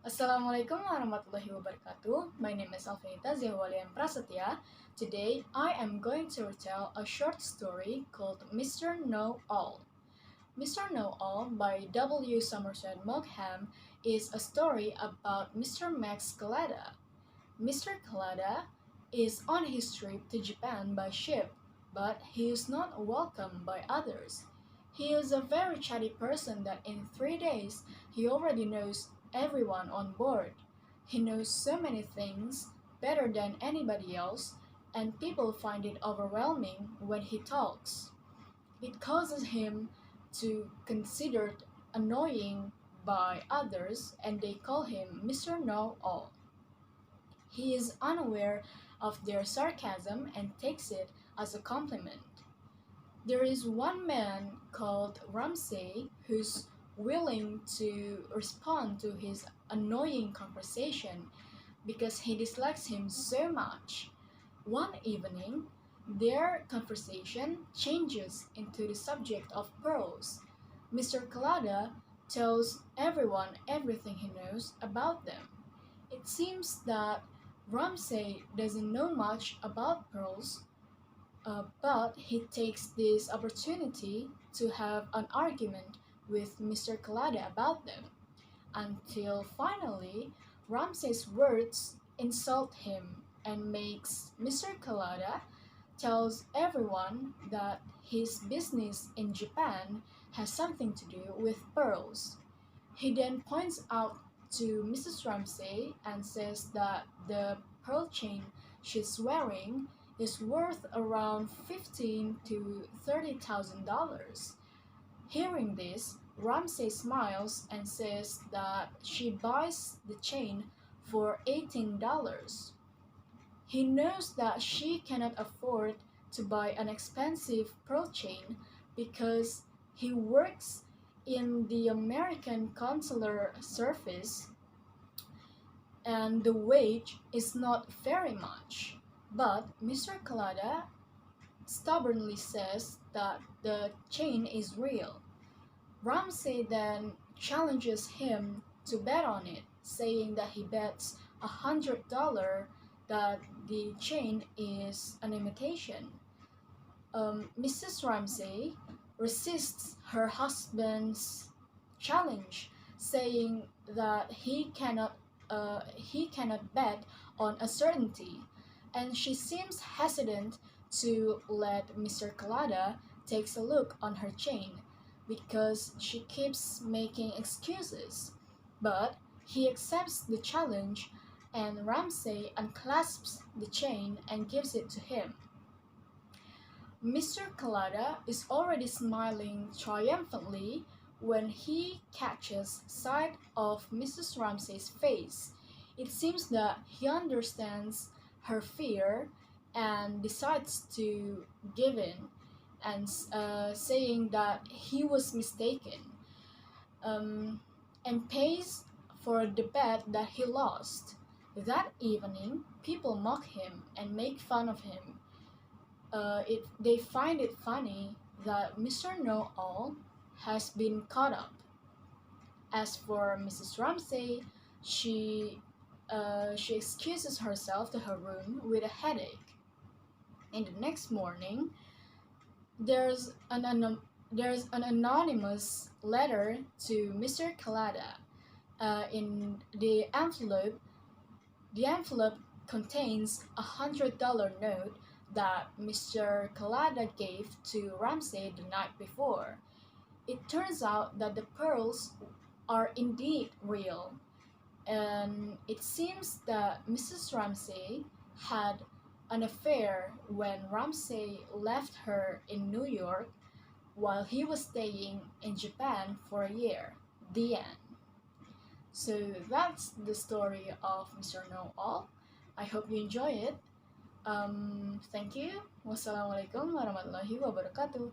Assalamualaikum warahmatullahi wabarakatuh. My name is Alvionita Zyahwalian Prasetya. Today, I am going to retell a short story called Mr. Know-All. Mr. Know-All by W. Somerset Maugham is a story about Mr. Max Kalada. Mr. Kalada is on his trip to Japan by ship, but he is not welcomed by others. He is a very chatty person that in 3 days he already knows everyone on board. He knows so many things better than anybody else, and people find it overwhelming when he talks. It causes him to considered annoying by others, and they call him Mr. Know-All. He is unaware of their sarcasm and takes it as a compliment. There is one man called Ramsay who's willing to respond to his annoying conversation because he dislikes him so much. One evening, their conversation changes into the subject of pearls. Mr. Kalada tells everyone everything he knows about them. It seems that Ramsay doesn't know much about pearls, but he takes this opportunity to have an argument with Mr. Kalada about them, until finally Ramsay's words insult him and makes Mr. Kalada tells everyone that his business in Japan has something to do with pearls. He then points out to Mrs. Ramsay and says that the pearl chain she's wearing is worth around $15,000 to $30,000. Hearing this, Ramsay smiles and says that she buys the chain for $18. He knows that she cannot afford to buy an expensive pearl chain because he works in the American consular service and the wage is not very much. But Mr. Kalada stubbornly says that the chain is real. Ramsay then challenges him to bet on it, saying that he bets $100 that the chain is an imitation. Mrs. Ramsay resists her husband's challenge, saying that he cannot bet on a certainty, and she seems hesitant to let Mr. Kalada takes a look on her chain because she keeps making excuses. But he accepts the challenge and Ramsay unclasps the chain and gives it to him. Mr. Kalada is already smiling triumphantly when he catches sight of Mrs. Ramsay's face. It seems that he understands her fear and decides to give in and saying that he was mistaken, and pays for the bet that he lost. That evening, people mock him and make fun of him. They find it funny that Mr. Know-All has been caught up. As for Mrs. Ramsay, she excuses herself to her room with a headache. And the next morning, there's an anonymous letter to Mr. Kalada. In the envelope contains $100 note that Mr. Kalada gave to Ramsay the night before. It turns out that the pearls are indeed real, and it seems that Mrs. Ramsay had an affair when Ramsay left her in New York while he was staying in Japan for a year. The end. So that's the story of Mr. Know-All. I hope you enjoy it. Thank you. Wassalamualaikum warahmatullahi wabarakatuh.